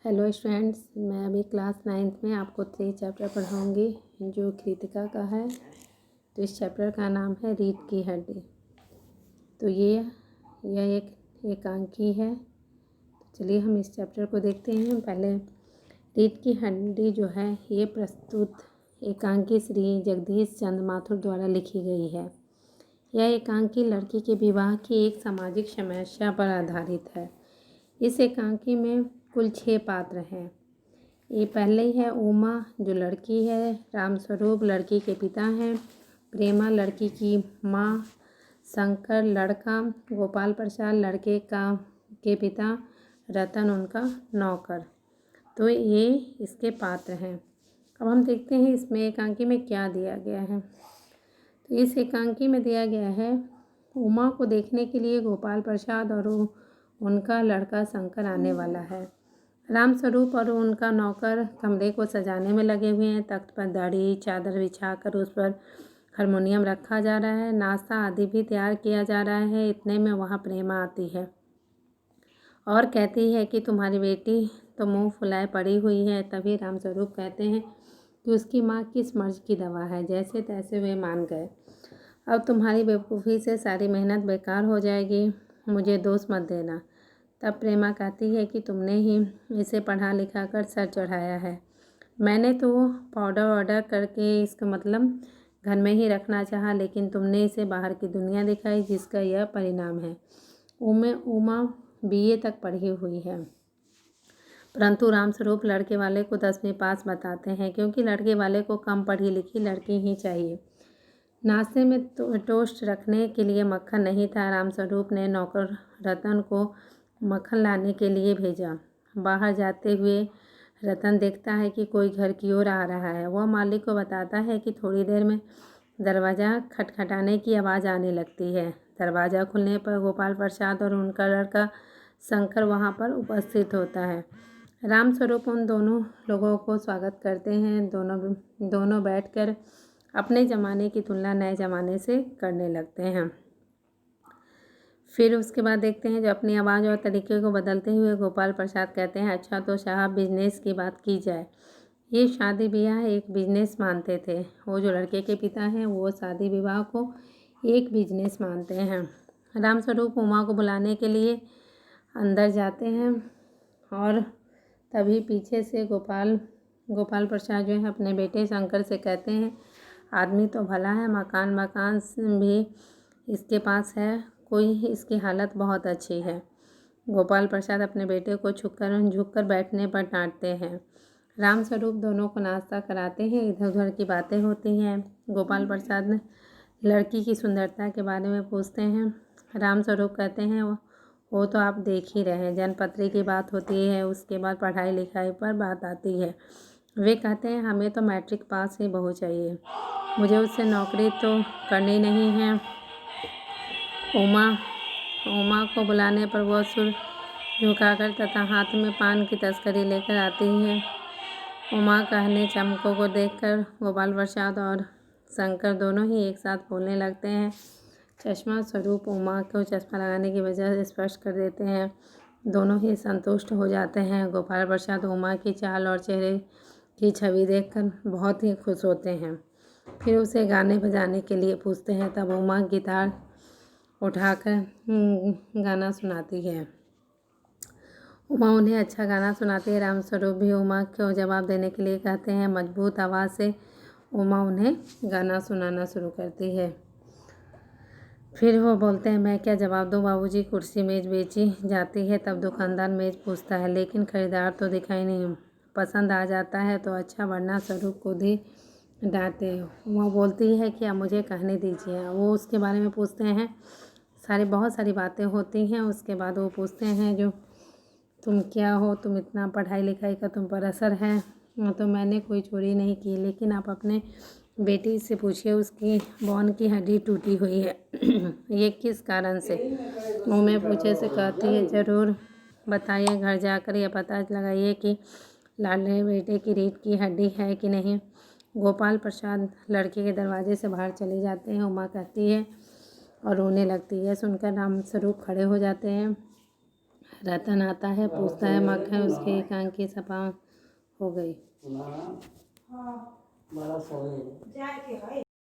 Hello students, मैं अभी class 9th में आपको 3 चैप्टर पढ़ाऊँगी जो कृतिका का है। तो इस चैप्टर का नाम है रीढ़ की हड्डी। तो यह एक एकांकी है। चलिए हम इस चैप्टर को देखते हैं। पहले रीढ़ की हड्डी जो है ये प्रस्तुत एकांकी श्री जगदीश चंद्र माथुर द्वारा लिखी गई है। यह एकांकी लड़की के विवाह की एक सामाजिक समस्या पर आधारित है। इस एकांकी में कुल 6 पात्र हैं। ये पहले ही है उमा जो लड़की है, रामस्वरूप लड़की के पिता हैं, प्रेमा लड़की की माँ, शंकर लड़का, गोपाल प्रसाद लड़के के पिता, रतन उनका नौकर। तो ये इसके पात्र हैं। अब हम देखते हैं इसमें एकांकी में क्या दिया गया है। तो इस एकांकी में दिया गया है उमा को देखने के लिए गोपाल प्रसाद और उनका लड़का शंकर आने वाला है। रामस्वरूप और उनका नौकर कमरे को सजाने में लगे हुए हैं। तख्त पर दरी चादर बिछाकर उस पर हारमोनियम रखा जा रहा है। नाश्ता आदि भी तैयार किया जा रहा है। इतने में वहाँ प्रेमा आती है और कहती है कि तुम्हारी बेटी तो मुंह फुलाए पड़ी हुई है। तभी रामस्वरूप कहते हैं कि उसकी माँ किस मर्ज की दवा है। जैसे तैसे वे मान गए। अब तुम्हारी बेवकूफ़ी से सारी मेहनत बेकार हो जाएगी, मुझे दोष मत देना। तब प्रेमा कहती है कि तुमने ही इसे पढ़ा लिखा कर सर चढ़ाया है। मैंने तो पाउडर ऑर्डर करके इसका मतलब घर में ही रखना चाहा, लेकिन तुमने इसे बाहर की दुनिया दिखाई, जिसका यह परिणाम है। उमा BA तक पढ़ी हुई है, परंतु रामस्वरूप लड़के वाले को 10वीं पास बताते हैं, क्योंकि लड़के वाले को कम पढ़ी लिखी लड़की ही चाहिए। नाश्ते में टोस्ट रखने के लिए मक्खन नहीं था। रामस्वरूप ने नौकर रतन को मक्खन लाने के लिए भेजा। बाहर जाते हुए रतन देखता है कि कोई घर की ओर आ रहा है। वह मालिक को बताता है कि थोड़ी देर में दरवाज़ा खटखटाने की आवाज़ आने लगती है। दरवाज़ा खुलने पर गोपाल प्रसाद और उनका लड़का शंकर वहां पर उपस्थित होता है। रामस्वरूप उन दोनों लोगों को स्वागत करते हैं। दोनों बैठकर अपने ज़माने की तुलना नए ज़माने से करने लगते हैं। फिर उसके बाद देखते हैं जो अपनी आवाज़ और तरीके को बदलते हुए गोपाल प्रसाद कहते हैं, अच्छा तो साहब बिजनेस की बात की जाए। ये शादी ब्याह एक बिजनेस मानते थे। वो जो लड़के के पिता हैं वो शादी विवाह को एक बिजनेस मानते हैं। रामस्वरूप उमा को बुलाने के लिए अंदर जाते हैं और तभी पीछे से गोपाल प्रसाद जो है अपने बेटे शंकर से कहते हैं, आदमी तो भला है, मकान भी इसके पास है, कोई इसकी हालत बहुत अच्छी है। गोपाल प्रसाद अपने बेटे को झुककर बैठने पर डांटते हैं। रामस्वरूप दोनों को नाश्ता कराते हैं। इधर उधर की बातें होती हैं। गोपाल प्रसाद ने लड़की की सुंदरता के बारे में पूछते हैं। रामस्वरूप कहते हैं वो तो आप देख ही रहे हैं, जनपत्री की बात होती है, उसके बाद पढ़ाई लिखाई पर बात आती है। वे कहते हैं हमें तो मैट्रिक पास ही बहू चाहिए, मुझे उससे नौकरी तो करनी नहीं है। उमा को बुलाने पर वह सुर झुकाकर तथा हाथ में पान की तस्करी लेकर आती है। उमा कहने चमकों को देखकर गोपाल प्रसाद और शंकर दोनों ही एक साथ बोलने लगते हैं। चश्मा स्वरूप उमा को चश्मा लगाने की वजह स्पष्ट कर देते हैं। दोनों ही संतुष्ट हो जाते हैं। गोपाल प्रसाद उमा की चाल और चेहरे की छवि देखकर बहुत ही खुश होते हैं। फिर उसे गाने बजाने के लिए पूछते हैं। तब उमा गिटार उठाकर गाना सुनाती है। उमा उन्हें अच्छा गाना सुनाती है। रामस्वरूप भी उमा को जवाब देने के लिए कहते हैं। मजबूत आवाज़ से उमा उन्हें गाना सुनाना शुरू करती है। फिर वो बोलते हैं, मैं क्या जवाब दूँ बाबूजी, कुर्सी मेज़ बेची जाती है। तब दुकानदार मेज़ पूछता है, लेकिन खरीदार तो दिखाई नहीं, पसंद आ जाता है तो अच्छा, वरना स्वरूप को भी डांटते। वो बोलती है कि अब मुझे कहने दीजिए। वो उसके बारे में पूछते हैं। बहुत सारी बातें होती हैं। उसके बाद वो पूछते हैं जो तुम क्या हो, तुम इतना पढ़ाई लिखाई का तुम पर असर है। तो मैंने कोई चोरी नहीं की, लेकिन आप अपने बेटी से पूछिए, उसकी बॉन की हड्डी टूटी हुई है। ये किस कारण से? मुँह में पूछे से कहती है, ज़रूर बताइए, घर जाकर यह पता लगाइए कि लाडले बेटे की रीढ़ की हड्डी है कि नहीं। गोपाल प्रसाद लड़के के दरवाजे से बाहर चले जाते हैं। उमा कहती है और रोने लगती है। सुनकर रामस्वरूप खड़े हो जाते हैं। रतन आता है, पूछता है मक्खन, उसके एक आंख की सफा हो गई।